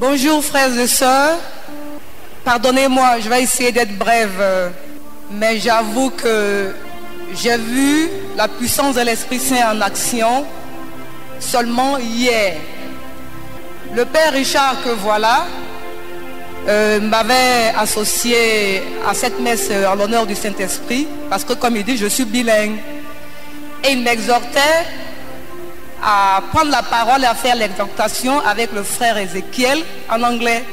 Bonjour frères et sœurs, pardonnez-moi, je vais essayer d'être brève, mais j'avoue que j'ai vu la puissance de l'Esprit Saint en action seulement hier. Le Père Richard que voilà m'avait associé à cette messe en l'honneur du Saint-Esprit parce que comme il dit, je suis bilingue. Et il m'exhortait à prendre la parole et à faire l'exhortation avec le frère Ézéchiel en anglais.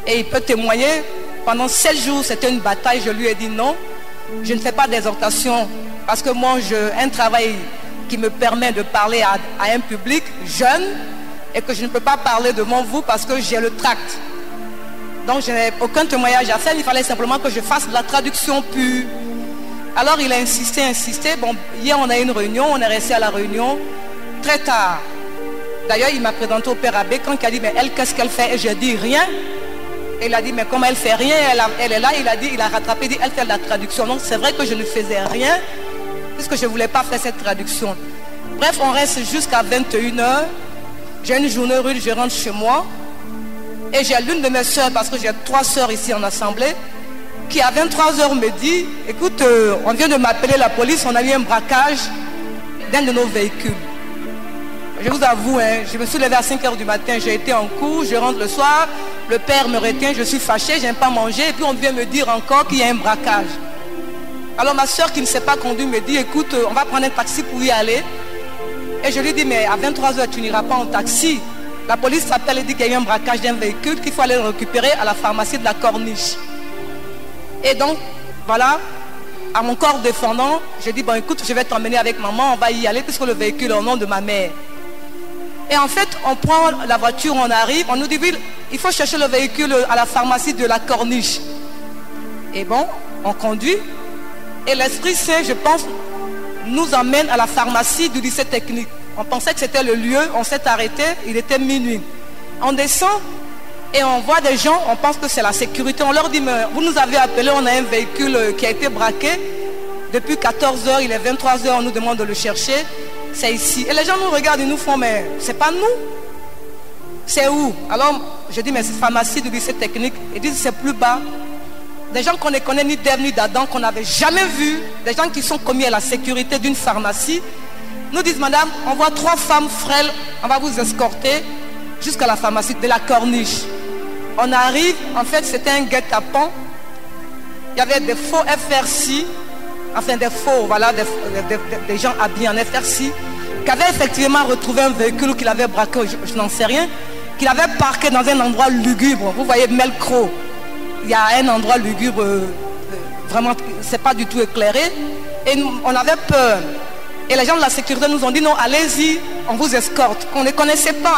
Et il peut témoigner, pendant 7 jours, c'était une bataille. Je lui ai dit non, je ne fais pas d'exhortation parce que moi, j'ai un travail qui me permet de parler à un public jeune et que je ne peux pas parler devant vous parce que j'ai le tract. Donc, je n'ai aucun témoignage à faire. Il fallait simplement que je fasse de la traduction pure. Alors, il a insisté. Bon, hier, on a eu une réunion. On est resté à la réunion très tard. D'ailleurs, il m'a présenté au Père Abbé quand il a dit, mais elle, qu'est-ce qu'elle fait? Et j'ai dit, rien. Et il a dit, mais comme elle fait rien, elle est là. Il a rattrapé, il dit, elle fait de la traduction. Donc, c'est vrai que je ne faisais rien puisque je ne voulais pas faire cette traduction. Bref, on reste jusqu'à 21h. J'ai une journée rude, je rentre chez moi. Et j'ai l'une de mes soeurs, parce que j'ai 3 soeurs ici en assemblée, qui à 23h me dit, écoute, on vient de m'appeler la police, on a eu un braquage d'un de nos véhicules. Je vous avoue, je me suis levée à 5h du matin, j'ai été en cours, je rentre le soir, le père me retient, je suis fâchée, je n'aime pas manger, et puis on vient me dire encore qu'il y a un braquage. Alors ma soeur qui ne sait pas conduire me dit, écoute, on va prendre un taxi pour y aller. Et je lui dis, mais à 23h, tu n'iras pas en taxi. La police s'appelle et dit qu'il y a eu un braquage d'un véhicule qu'il faut aller le récupérer à la pharmacie de la Corniche. Et donc, voilà, à mon corps défendant, j'ai dit, bon écoute, je vais t'emmener avec maman, on va y aller puisque le véhicule est au nom de ma mère. Et en fait, on prend la voiture, on arrive, on nous dit, il faut chercher le véhicule à la pharmacie de la Corniche. Et bon, on conduit. Et l'Esprit Saint, je pense, nous emmène à la pharmacie du lycée technique. On pensait que c'était le lieu, on s'est arrêté, il était minuit. On descend et on voit des gens, on pense que c'est la sécurité. On leur dit, mais vous nous avez appelé, on a un véhicule qui a été braqué. Depuis 14h, il est 23h, on nous demande de le chercher. C'est ici. Et les gens nous regardent, ils nous font, mais c'est pas nous. C'est où? Alors, je dis, mais c'est pharmacie du lycée technique. Ils disent, c'est plus bas. Des gens qu'on ne connaît ni d'Ève ni d'Adam, qu'on n'avait jamais vus. Des gens qui sont commis à la sécurité d'une pharmacie. Nous disent, madame, on voit 3 femmes frêles, on va vous escorter jusqu'à la pharmacie de la Corniche. On arrive, en fait, c'était un guet-apens. Il y avait des faux FRC, enfin des faux, voilà, des gens habillés en FRC, qui avaient effectivement retrouvé un véhicule qu'il avait braqué, je n'en sais rien, qu'il avait parqué dans un endroit lugubre. Vous voyez, Melcro, il y a un endroit lugubre, vraiment, c'est pas du tout éclairé. Et on avait peur. Et les gens de la sécurité nous ont dit, non, allez-y, on vous escorte. On ne connaissait pas,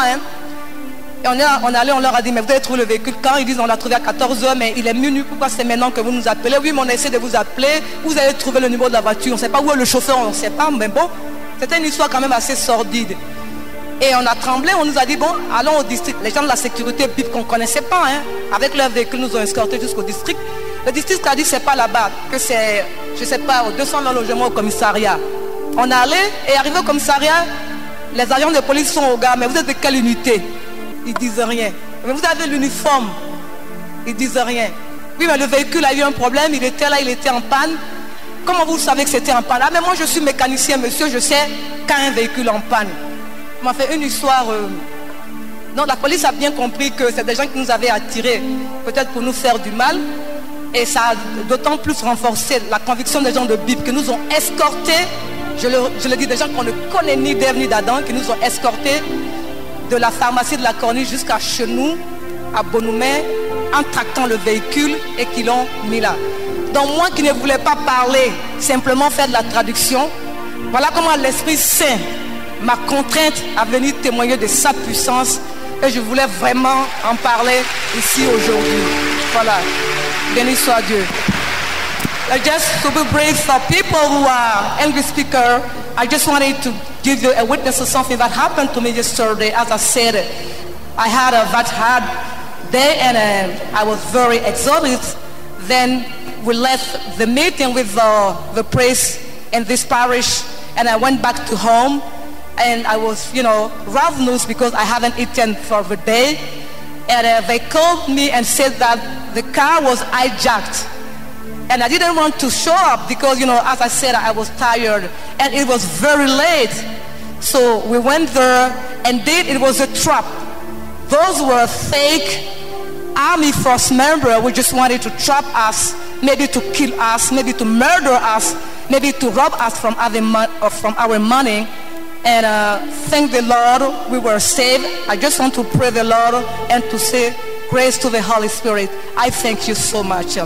Et on est allé, on leur a dit, mais vous avez trouvé le véhicule quand? Ils disent, on l'a trouvé à 14h, mais il est minuit, pourquoi c'est maintenant que vous nous appelez? Oui, mais on essaie de vous appeler, vous avez trouvé le numéro de la voiture, on ne sait pas où est le chauffeur, on ne sait pas, mais bon, c'était une histoire quand même assez sordide. Et on a tremblé, on nous a dit, bon, allons au district. Les gens de la sécurité BIP qu'on ne connaissait pas, avec leur véhicule, nous ont escortés jusqu'au district. Le district a dit, c'est pas là-bas, que c'est, je ne sais pas, 220 logements au commissariat. On est allé et arrivé au commissariat, les agents de police sont au gars, mais vous êtes de quelle unité? Ils disent rien. Mais vous avez l'uniforme? Ils disent rien. Oui, mais le véhicule a eu un problème, il était là, il était en panne. Comment vous savez que c'était en panne? Ah, mais moi je suis mécanicien, monsieur, je sais quand un véhicule est en panne. On m'a fait une histoire. Donc la police a bien compris que c'est des gens qui nous avaient attirés, peut-être pour nous faire du mal. Et ça a d'autant plus renforcé la conviction des gens de BIP qui nous ont escortés. Je le dis, des gens qu'on ne connaît ni d'Ève ni d'Adam, qui nous ont escortés de la pharmacie de la Corniche jusqu'à chez nous, à Bonoumet, en tractant le véhicule et qui l'ont mis là. Donc moi qui ne voulais pas parler, simplement faire de la traduction, voilà comment l'Esprit Saint m'a contrainte à venir témoigner de sa puissance et je voulais vraiment en parler ici aujourd'hui. Voilà. Béni soit Dieu. Just to be brief for people who are English speakers, I just wanted to give you a witness of something that happened to me yesterday. As I said, I had a very hard day and I was very exhausted. Then we left the meeting with the priest in this parish and I went back to home and I was, ravenous because I haven't eaten for the day. And they called me and said that the car was hijacked. And I didn't want to show up because, as I said, I was tired. And it was very late. So we went there, and indeed it was a trap. Those were fake Army Force members who just wanted to trap us, maybe to kill us, maybe to murder us, maybe to rob us from our money. And thank the Lord, we were saved. I just want to pray the Lord and to say grace to the Holy Spirit. I thank you so much.